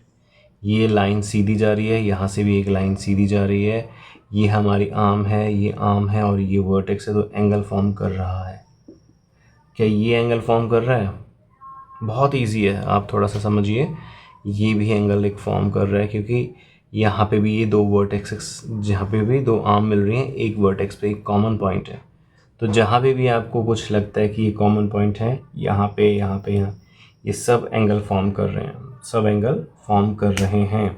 ये लाइन सीधी जा रही है, यहाँ से भी एक लाइन सीधी जा रही है, ये हमारी आर्म है, ये आर्म है, और ये वर्टेक्स है, तो एंगल फॉर्म कर रहा है। क्या ये एंगल फॉर्म कर रहा है? बहुत इजी है, आप थोड़ा सा समझिए, ये भी एंगल एक फॉर्म कर रहा है, क्योंकि यहाँ पे भी ये दो वर्टेक्स, जहाँ पे भी दो आर्म मिल रही हैं, एक वर्टेक्स पे एक कॉमन पॉइंट है, तो जहाँ पे भी आपको कुछ लगता है कि ये कॉमन पॉइंट है, यहाँ पे, यहाँ पे, यहाँ, ये सब एंगल फॉर्म कर रहे हैं, सब एंगल फॉर्म कर रहे हैं।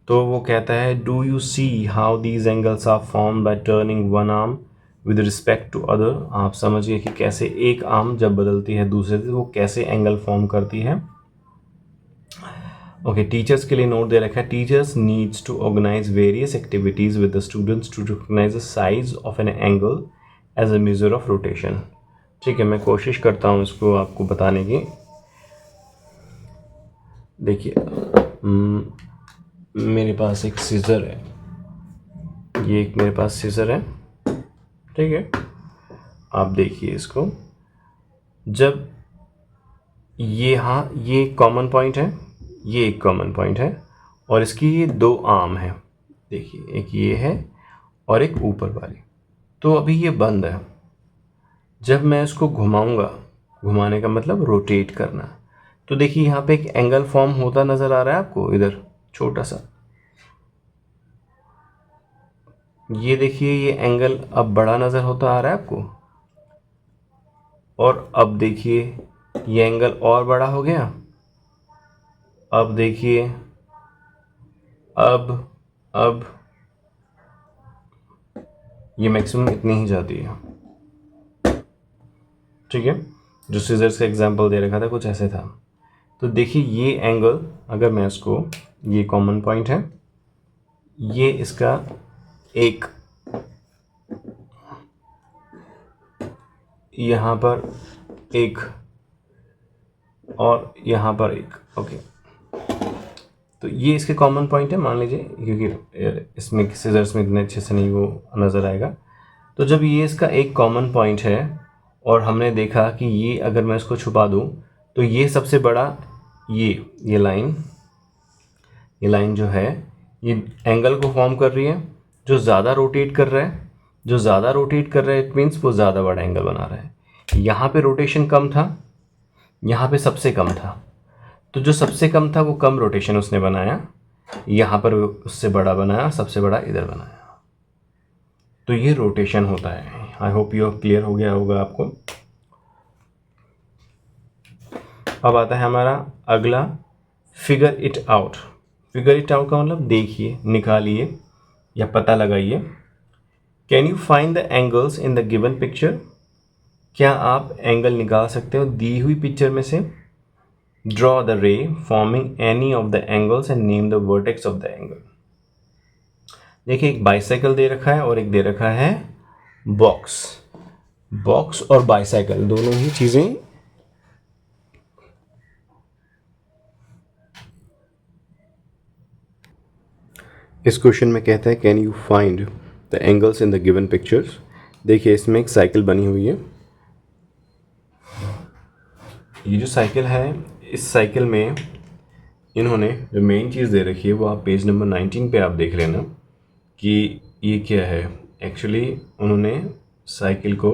तो वो कहता है, do you see how these angles are form by turning one arm with respect to other. आप समझिए कि कैसे एक आर्म जब बदलती है दूसरे से, वो कैसे एंगल फॉर्म करती है। ओके, टीचर्स के लिए नोट दे रखा है, teachers needs to organise various activities with the students to recognise the size of an angle as a measure of rotation. ठीक है, मैं कोशिश करता हूँ इसको आपको बताने की। देखिए, मेरे पास एक सीज़र है, ये एक मेरे पास सीज़र है, ठीक है, आप देखिए इसको, जब ये, हाँ ये कॉमन पॉइंट है, ये एक कॉमन पॉइंट है और इसकी ये दो आर्म है, देखिए एक ये है और एक ऊपर वाली, तो अभी ये बंद है। जब मैं इसको घुमाऊंगा, घुमाने का मतलब रोटेट करना, तो देखिए यहाँ पे एक एंगल फॉर्म होता नज़र आ रहा है आपको इधर छोटा सा, ये देखिए ये एंगल अब बड़ा नज़र होता आ रहा है आपको, और अब देखिए ये एंगल और बड़ा हो गया। अब देखिए अब ये मैक्सिमम इतनी ही जाती है, ठीक है। जो सीजर्स का एग्जांपल दे रखा था कुछ ऐसे था। तो देखिए ये एंगल, अगर मैं इसको, ये कॉमन पॉइंट है, ये इसका एक, यहाँ पर एक और यहाँ पर एक, ओके। तो ये इसके कॉमन पॉइंट है मान लीजिए, क्योंकि इसमें सीजर्स में इतने अच्छे से नहीं वो नज़र आएगा। तो जब ये इसका एक कॉमन पॉइंट है और हमने देखा कि ये अगर मैं इसको छुपा दूँ तो ये सबसे बड़ा, ये लाइन जो है ये एंगल को फॉर्म कर रही है, जो ज़्यादा रोटेट कर रहा है, जो ज़्यादा रोटेट कर रहा है इट मीन्स वो ज़्यादा बड़ा एंगल बना रहा है। यहाँ पे रोटेशन कम था, यहाँ पे सबसे कम था, तो जो सबसे कम था वो कम रोटेशन उसने बनाया, यहाँ पर उससे बड़ा बनाया, सबसे बड़ा इधर बनाया, तो ये रोटेशन होता है। आई होप यू क्लियर हो गया होगा आपको। अब आता है हमारा अगला, figure it out. Figure it out का मतलब देखिए, निकालिए या पता लगाइए। Can you find the angles in the given picture? क्या आप एंगल निकाल सकते हो दी हुई पिक्चर में से? ड्रॉ द रे forming any of the angles and name the vertex of the angle. देखिए एक बाइसाइकिल दे रखा है और एक दे रखा है बॉक्स। बॉक्स और बाइसाइकिल दोनों ही चीज़ें इस क्वेश्चन में कहता है can you find the angles in the given pictures. देखिए इसमें एक साइकिल बनी हुई है, ये जो साइकिल है इस साइकिल में इन्होंने जो मेन चीज़ दे रखी है वो आप पेज नंबर 19 पे आप देख लेना कि ये क्या है। एक्चुअली उन्होंने साइकिल को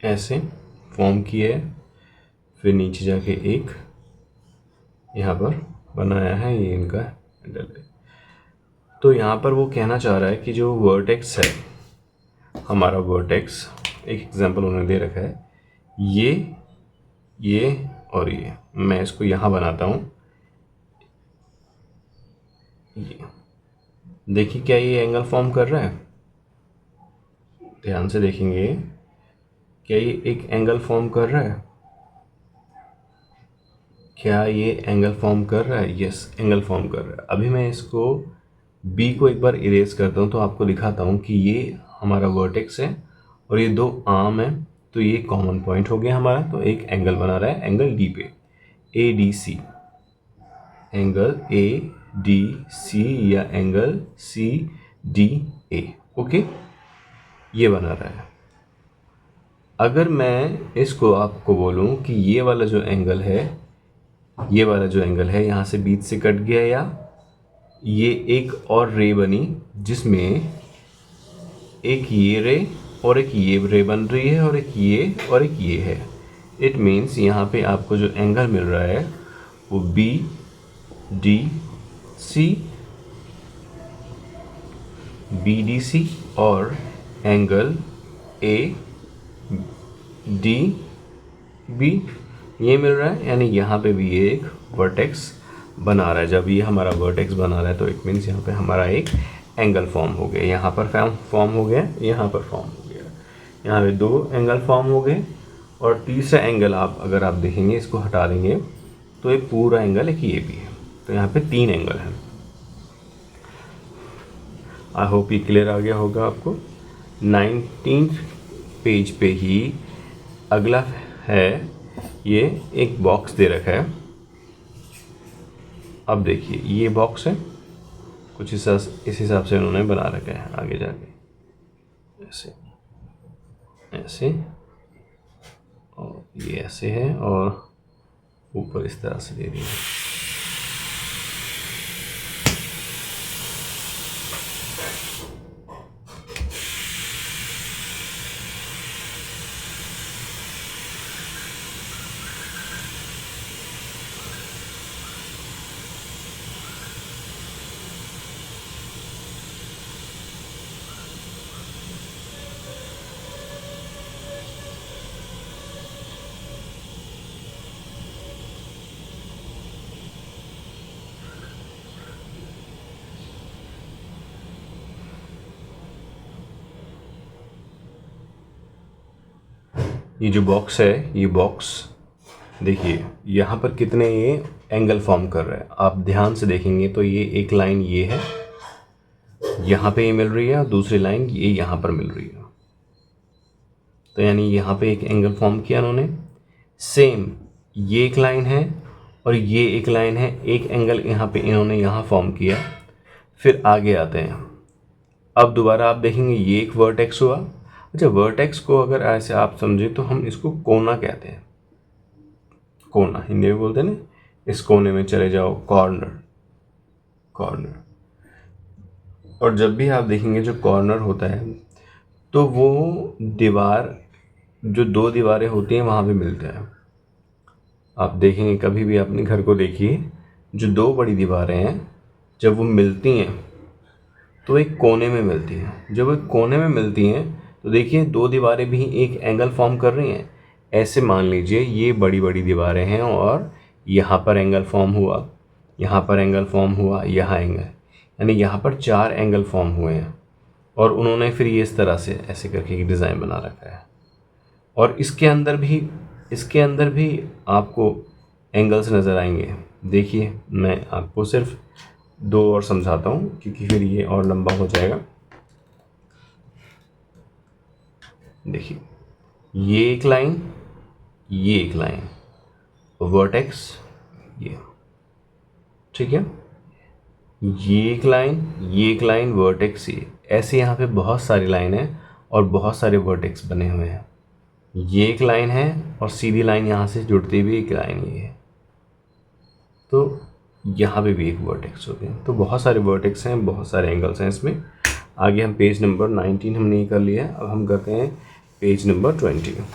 ऐसे फॉर्म किया है, फिर नीचे जाके एक यहाँ पर बनाया है, ये इनका हैंडल है। तो यहाँ पर वो कहना चाह रहा है कि जो वर्टेक्स है हमारा, वर्टेक्स एक एग्जांपल उन्होंने दे रखा है, ये और ये, मैं इसको यहाँ बनाता हूँ। ये देखिए क्या ये एंगल फॉर्म कर रहा है, ध्यान से देखेंगे, क्या ये एक एंगल फॉर्म कर रहा है? क्या ये एंगल फॉर्म कर रहा है? यस, एंगल फॉर्म कर रहा है। अभी मैं इसको बी को एक बार इरेज करता हूँ तो आपको दिखाता हूँ कि ये हमारा वर्टेक्स है और ये दो आर्म है, तो ये कॉमन पॉइंट हो गया हमारा। तो एक एंगल बना रहा है एंगल डी पे, A D C, angle A D C या angle C D A, okay, ये बना रहा है। अगर मैं इसको आपको बोलूँ कि ये वाला जो एंगल है, ये वाला जो एंगल है यहाँ से बीच से कट गया, या ये एक और रे बनी जिसमें एक ये रे और एक ये रे बन रही है और एक ये है, इट मीन्स यहाँ पे आपको जो एंगल मिल रहा है वो बी डी सी और एंगल ए डी बी ये मिल रहा है, यानी यहाँ पे भी ये एक वर्टेक्स बना रहा है। जब ये हमारा वर्टेक्स बना रहा है तो इट मीन्स यहाँ पे हमारा एक एंगल फॉर्म हो गया, यहाँ पर फॉर्म हो गया, यहाँ पर फॉर्म हो गया, यहाँ पे दो एंगल फॉर्म हो गए। और तीसरा एंगल आप अगर आप देखेंगे, इसको हटा देंगे तो एक पूरा एंगल एक ये भी है, तो यहाँ पे तीन एंगल हैं। आई होप ये क्लियर आ गया होगा आपको। 19th पेज पे ही अगला है, ये एक बॉक्स दे रखा है। अब देखिए ये बॉक्स है, कुछ इस हिसाब से उन्होंने बना रखा है। आगे जाके ऐसे ऐसे और ये ऐसे है और ऊपर इस तरह से दे दिया। ये जो बॉक्स है, ये बॉक्स देखिए यहाँ पर कितने ये एंगल फॉर्म कर रहा है। आप ध्यान से देखेंगे तो ये एक लाइन ये है, यहाँ पे ये मिल रही है और दूसरी लाइन ये यहाँ पर मिल रही है। तो यानी यहाँ पे एक एंगल फॉर्म किया उन्होंने। सेम ये एक लाइन है और ये एक लाइन है, एक एंगल यहाँ पे इन्होंने यहाँ फॉर्म किया। फिर आगे आते हैं, अब दोबारा आप देखेंगे ये एक वर्टेक्स हुआ। अच्छा, वर्टेक्स को अगर ऐसे आप समझे तो हम इसको कोना कहते हैं। कोना हिंदी में बोलते हैं ना, इस कोने में चले जाओ, कॉर्नर। कॉर्नर। और जब भी आप देखेंगे जो कॉर्नर होता है तो वो दीवार, जो दो दीवारें होती हैं वहाँ पे मिलते हैं। आप देखेंगे कभी भी अपने घर को देखिए, जो दो बड़ी दीवारें हैं जब वो मिलती हैं तो एक कोने में मिलती हैं। जब वो कोने में मिलती हैं तो देखिए दो दीवारें भी एक एंगल फॉर्म कर रही हैं। ऐसे मान लीजिए ये बड़ी बड़ी दीवारें हैं और यहाँ पर एंगल फॉर्म हुआ, यहाँ पर एंगल फॉर्म हुआ, यहाँ एंगल, यानी यहाँ पर 4 एंगल फॉर्म हुए हैं। और उन्होंने फिर ये इस तरह से ऐसे करके एक डिज़ाइन बना रखा है। और इसके अंदर भी आपको एंगल्स नज़र आएंगे। देखिए मैं आपको सिर्फ 2 और समझाता हूँ क्योंकि फिर ये और लंबा हो जाएगा। देखिए ये एक लाइन, ये एक लाइन, वर्टेक्स ये, ठीक है। ये एक लाइन, वर्टेक्स ये। ऐसे यहाँ पे बहुत सारी लाइन है और बहुत सारे वर्टेक्स बने हुए हैं। ये एक लाइन है और सीधी लाइन यहाँ से जुड़ती हुई एक लाइन ये है। तो यहाँ पे भी एक वर्टेक्स हो गया। तो बहुत सारे वर्टेक्स हैं, बहुत सारे एंगल्स हैं इसमें। आगे हम पेज नंबर 19 हमने ये कर लिया। अब हम करते हैं पेज नंबर 20।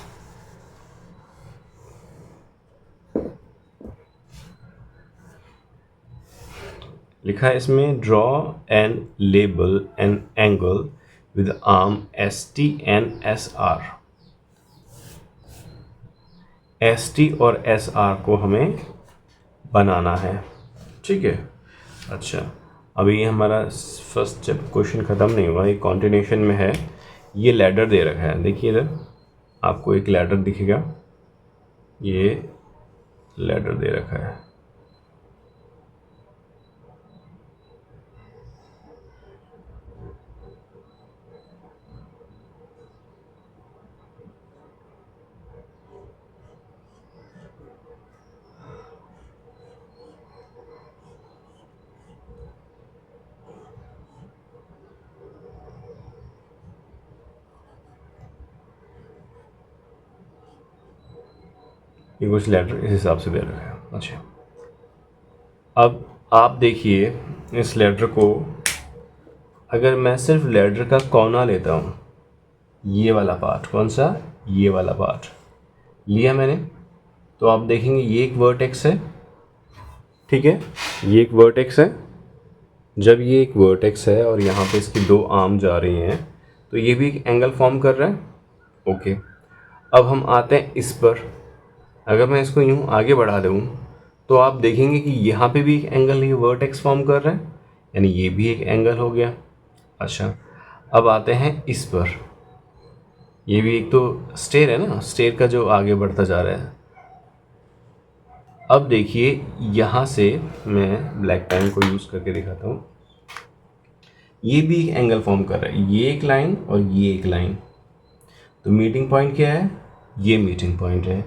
लिखा है इसमें, draw and label an angle with arm ST and SR। ST और SR को हमें बनाना है, ठीक है। अच्छा, अभी हमारा फर्स्ट जब क्वेश्चन ख़त्म नहीं हुआ, ये कॉन्टिन्यूशन में है। ये लैडर दे रखा है, देखिए इधर आपको एक लैडर दिखेगा, ये लैडर दे रखा है। ये कुछ लेटर इस हिसाब से दे रखा है। अच्छा, अब आप देखिए इस लेटर को, अगर मैं सिर्फ लेटर का कोना लेता हूँ, ये वाला पार्ट, कौन सा, ये वाला पार्ट लिया मैंने, तो आप देखेंगे ये एक वर्टेक्स है, ठीक है। ये एक वर्टेक्स है। जब ये एक वर्टेक्स है और यहाँ पे इसकी 2 आर्म जा रही हैं तो ये भी एक एंगल फॉर्म कर रहा है। ओके, अब हम आते हैं इस पर। अगर मैं इसको यूँ आगे बढ़ा दूँ तो आप देखेंगे कि यहाँ पे भी एक एंगल ये वर्टेक्स फॉर्म कर रहा है, यानी ये भी एक एंगल हो गया। अच्छा, अब आते हैं इस पर। ये भी एक तो स्टेयर है ना, स्टेयर का जो आगे बढ़ता जा रहा है। अब देखिए यहाँ से मैं ब्लैक पेन को यूज़ करके दिखाता हूँ। ये भी एक एंगल फॉर्म कर रहा है, ये एक लाइन और ये एक लाइन। तो मीटिंग पॉइंट क्या है, ये मीटिंग पॉइंट है।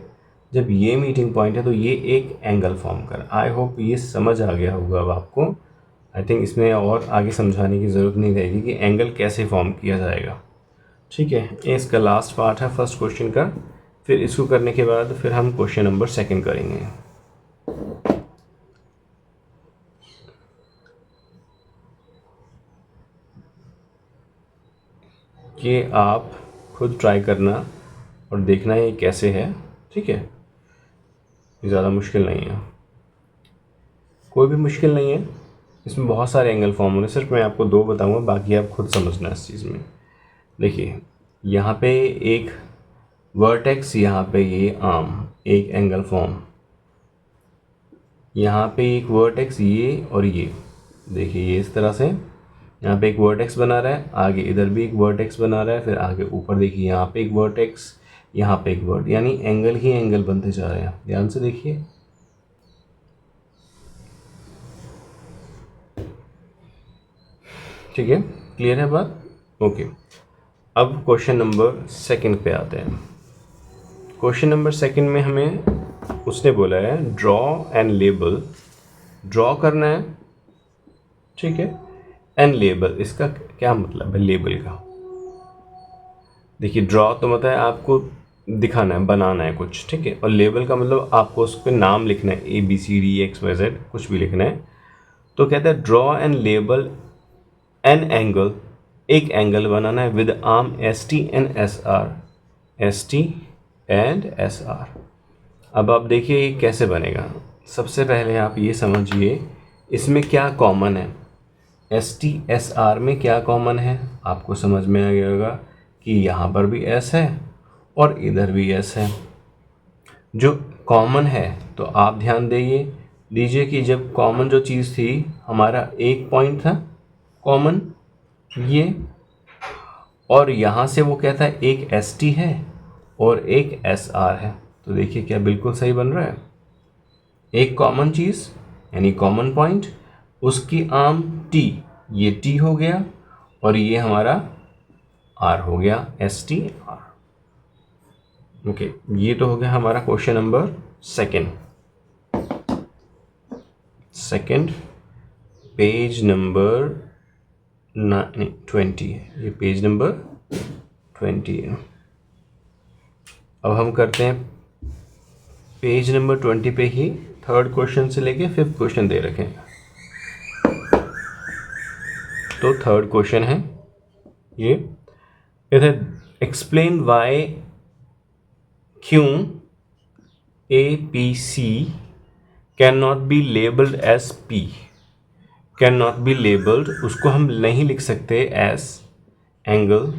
जब ये मीटिंग पॉइंट है तो ये एक एंगल फॉर्म कर। आई होप ये समझ आ गया होगा अब आपको। आई थिंक इसमें और आगे समझाने की ज़रूरत नहीं रहेगी कि एंगल कैसे फॉर्म किया जाएगा। ठीक है, ये इसका लास्ट पार्ट है फर्स्ट क्वेश्चन का। फिर इसको करने के बाद फिर हम क्वेश्चन नंबर 2 करेंगे। कि आप खुद ट्राई करना और देखना ये कैसे है। ठीक है, ये ज़्यादा मुश्किल नहीं है, कोई भी मुश्किल नहीं है। इसमें बहुत सारे एंगल फॉर्म होंगे, सिर्फ मैं आपको 2 बताऊंगा, बाकी आप खुद समझना इस चीज़ में। देखिए यहाँ पे एक वर्टेक्स, यहाँ पे ये आर्म, एक एंगल फॉर्म, यहाँ पे एक वर्टेक्स ये और ये। देखिए ये इस तरह से यहाँ पे एक वर्टेक्स बना रहा है, आगे इधर भी एक वर्टेक्स बना रहा है, फिर आगे ऊपर देखिए यहाँ पे एक वर्टेक्स, यहाँ पे एक वर्ट, यानी एंगल ही एंगल बनते जा रहे हैं। ध्यान से देखिए, ठीक है, क्लियर है बात? ओके, अब क्वेश्चन नंबर 2 पे आते हैं। क्वेश्चन नंबर 2 में हमें उसने बोला है ड्रॉ एंड लेबल, ड्रॉ करना है, ठीक है, एंड लेबल, इसका क्या मतलब है लेबल का? देखिए ड्रॉ तो मतलब है आपको दिखाना है, बनाना है कुछ, ठीक है, और लेबल का मतलब आपको उस पर नाम लिखना है, ABCD XYZ कुछ भी लिखना है। तो कहता है draw and label an angle, एक एंगल बनाना है with arm ST and SR, ST and SR। अब आप देखिए ये कैसे बनेगा। सबसे पहले आप ये समझिए इसमें क्या कॉमन है, ST SR में क्या कॉमन है, आपको समझ में आ गया होगा कि यहाँ पर भी S है और इधर भी S है। जो कॉमन है तो आप ध्यान दीजिए कि जब कॉमन जो चीज़ थी, हमारा एक पॉइंट था कॉमन ये, और यहाँ से वो कहता है एक ST है और एक SR है। तो देखिए क्या बिल्कुल सही बन रहा है। एक कॉमन चीज़ यानी कॉमन पॉइंट, उसकी आर्म T, ये T हो गया और ये हमारा R हो गया, STR। ओके, ये तो हो गया हमारा क्वेश्चन नंबर 2। पेज नंबर 20 है, ये पेज नंबर 20 है। अब हम करते हैं पेज नंबर 20 पे ही 3rd क्वेश्चन से लेके 5th क्वेश्चन दे रखे हैं। तो 3rd क्वेश्चन है ये, इधर एक्सप्लेन वाई क्यों APC can not be labelled as P, can not be labelled, उसको हम नहीं लिख सकते एज एंगल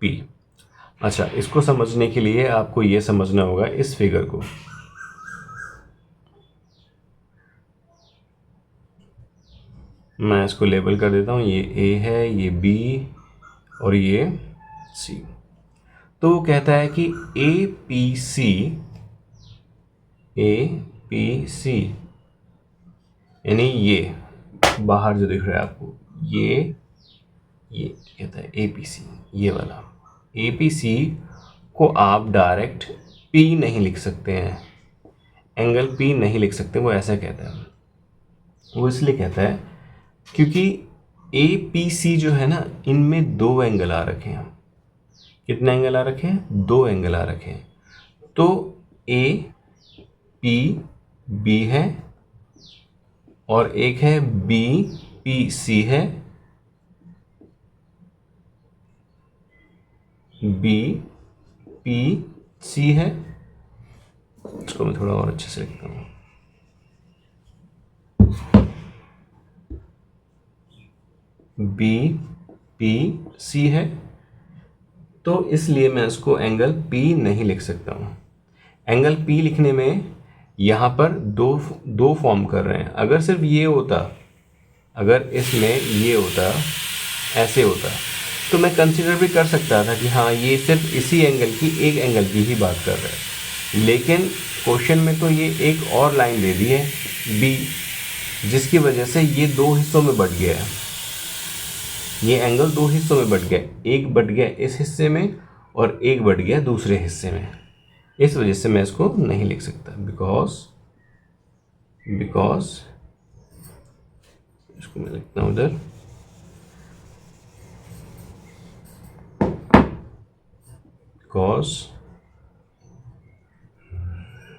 P। अच्छा, इसको समझने के लिए आपको ये समझना होगा इस फिगर को। मैं इसको लेबल कर देता हूँ, ये A है, ये B और ये C। तो वो कहता है कि APC यानी ये बाहर जो दिख रहा है आपको, ये कहता है APC, ये वाला APC को आप डायरेक्ट P नहीं लिख सकते हैं, एंगल P नहीं लिख सकते। वो ऐसा कहता है, वो इसलिए कहता है क्योंकि APC जो है ना, इनमें 2 एंगल आ रखे हैं। कितने एंगल आ रखे हैं? 2 एंगल आ रखे हैं। तो APB है और एक है BPC है, BPC है। इसको मैं थोड़ा और अच्छे से लिखता हूँ, BPC है। तो इसलिए मैं इसको एंगल P नहीं लिख सकता हूँ। एंगल P लिखने में यहाँ पर दो फॉर्म कर रहे हैं। अगर सिर्फ ये होता, अगर इसमें ये होता, ऐसे होता, तो मैं कंसिडर भी कर सकता था कि हाँ ये सिर्फ इसी एंगल की, एक एंगल की ही बात कर रहा है। लेकिन क्वेश्चन में तो ये एक और लाइन दे दी है B, जिसकी वजह से ये 2 हिस्सों में बट गया है। ये एंगल 2 हिस्सों में बट गया, एक बट गया इस हिस्से में और एक बट गया दूसरे हिस्से में। इस वजह से मैं इसको नहीं लिख सकता, बिकॉज इसको मैं लिखता हूँ उधर, cos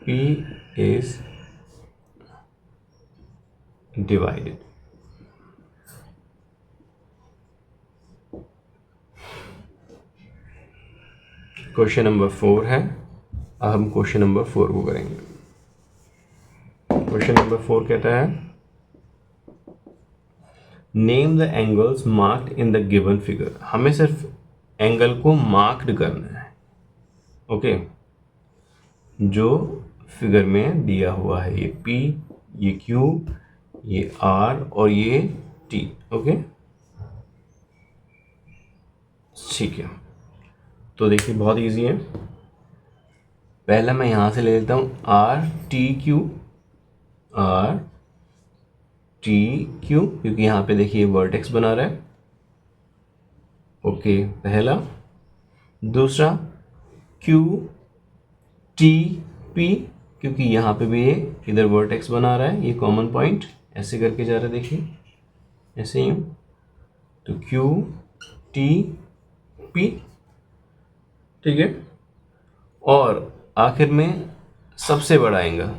P is divided. Question number 4 है। अब हम क्वेश्चन नंबर 4 को करेंगे। क्वेश्चन नंबर 4 कहता है name the angles marked in the given figure. हमें सिर्फ एंगल को मार्क्ड करना है, ओके, जो फिगर में दिया हुआ है। ये P, ये Q, ये R और ये T, ओके, ठीक है। तो देखिए बहुत इजी है। पहला मैं यहाँ से ले लेता हूँ RTQ, क्योंकि यहाँ पे देखिए वर्टेक्स बना रहा है, ओके, पहला। दूसरा QTP, क्योंकि यहाँ पे भी ये इधर वर्टेक्स बना रहा है, ये कॉमन पॉइंट ऐसे करके जा रहा है, देखिए ऐसे ही। तो QTP, ठीक है। और आखिर में सबसे बड़ा एंगल,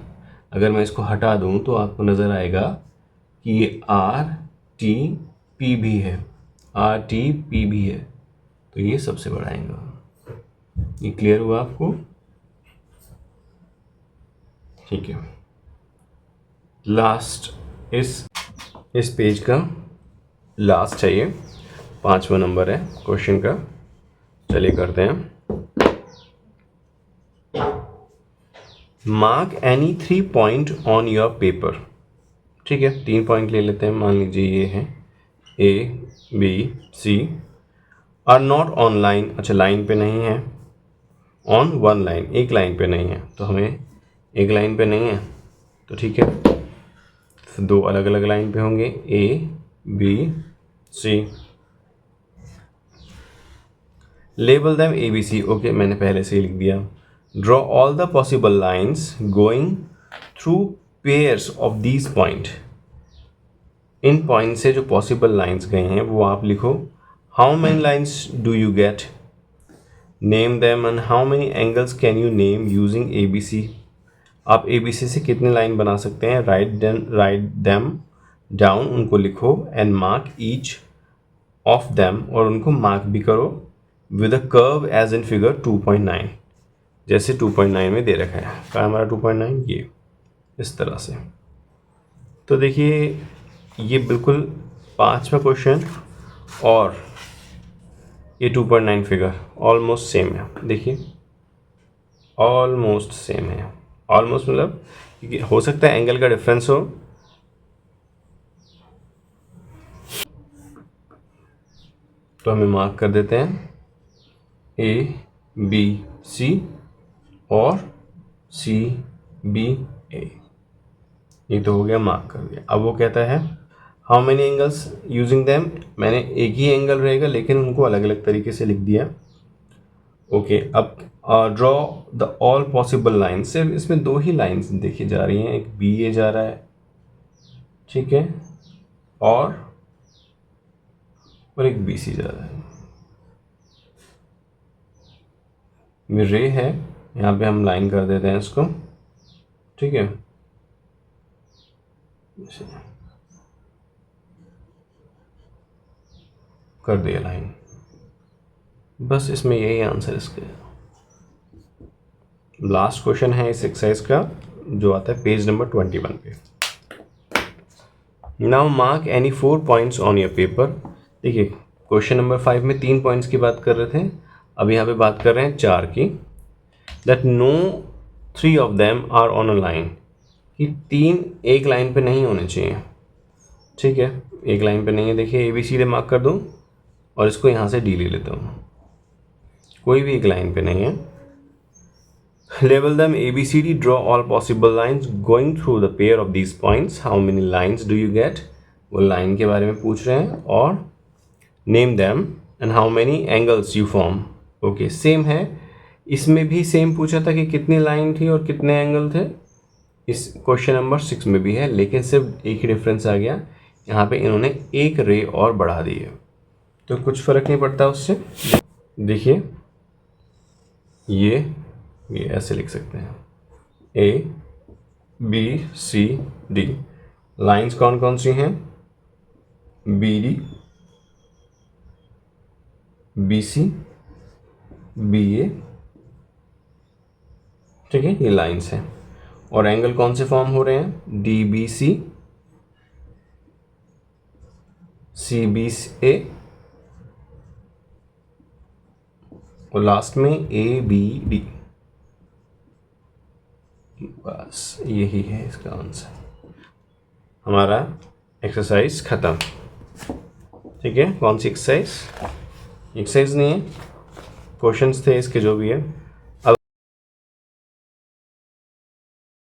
अगर मैं इसको हटा दूं तो आपको नज़र आएगा कि ये RTP भी है, RTP भी है, तो ये सबसे बड़ा एंगल। ये क्लियर हुआ आपको? ठीक है। लास्ट इस पेज का लास्ट है, ये 5वां नंबर है क्वेश्चन का। चलिए करते हैं। Mark any 3 point on your paper. ठीक है, 3 पॉइंट ले लेते हैं। मान लीजिए ये है A, B, C are not on line. अच्छा, लाइन पे नहीं है। ऑन वन लाइन, एक लाइन पे नहीं है, तो हमें एक लाइन पे नहीं है तो ठीक है, तो 2 अलग अलग लाइन पे होंगे, A, B, C। Label them ABC। Okay, मैंने पहले से ही लिख दिया। Draw all the possible lines going through pairs of these point. In point से जो पॉसिबल लाइन्स गए हैं वो आप लिखो। How many lines do you get? Name them and how many angles can you name using ABC। आप ABC से कितने लाइन बना सकते हैं? राइट दैम डाउन, उनको लिखो, and mark each of them, और उनको मार्क भी करो with a curve as in figure 2.9, जैसे 2.9 में दे रखा है। क्या हमारा 2.9? ये इस तरह से। तो देखिए ये बिल्कुल 5वां क्वेश्चन और ये 2.9 फिगर ऑलमोस्ट सेम है। देखिए ऑलमोस्ट सेम है। ऑलमोस्ट मतलब क्योंकि हो सकता है एंगल का डिफरेंस हो, तो हमें मार्क कर देते हैं A, B, C और C, B, A। ये तो हो गया, मार्क कर दिया। अब वो कहता है how many angles using them. मैंने एक ही एंगल रहेगा लेकिन उनको अलग अलग तरीके से लिख दिया। ओके, अब draw the all possible line. सिर्फ इसमें 2 ही लाइन्स देखी जा रही हैं, एक BA जा रहा है, ठीक है, और एक BC जा रहा है। ये रे है, यहाँ पे हम लाइन कर देते हैं इसको, ठीक है, कर दिया लाइन। बस इसमें यही आंसर इसके। लास्ट क्वेश्चन है इस एक्सरसाइज का, जो आता है पेज नंबर 21 पे। Now mark any 4 points on your paper. देखिए क्वेश्चन नंबर 5 में 3 पॉइंट्स की बात कर रहे थे, अब यहाँ पे बात कर रहे हैं 4 की। That no 3 of them are on a line, कि 3 एक लाइन पे नहीं होने चाहिए, ठीक है, एक लाइन पे नहीं है। देखिए ABCD मार्क कर दूँ और इसको यहाँ से D ले लेता हूँ, कोई भी एक लाइन पे नहीं है। Label them ABCD, draw all possible lines going through the pair of these points. How many lines do you get? वो लाइन के बारे में पूछ रहे हैं। और name them and how many angles you form. Okay, same है, इसमें भी सेम पूछा था कि कितनी लाइन थी और कितने एंगल थे। इस क्वेश्चन नंबर 6 में भी है, लेकिन सिर्फ एक ही डिफरेंस आ गया, यहाँ पे इन्होंने एक रे और बढ़ा दी है, तो कुछ फ़र्क नहीं पड़ता उससे। देखिए ये ऐसे लिख सकते हैं, A B C D। Lines कौन कौन सी हैं? BD, BC, BA, ठीक है, ये लाइंस हैं। और एंगल कौन से फॉर्म हो रहे हैं? DBC, CBA और लास्ट में ABD। बस यही है इसका आंसर। हमारा एक्सरसाइज ख़त्म। ठीक है, कौन सी एक्सरसाइज? एक्सरसाइज नहीं है, क्वेश्चंस थे इसके जो भी है।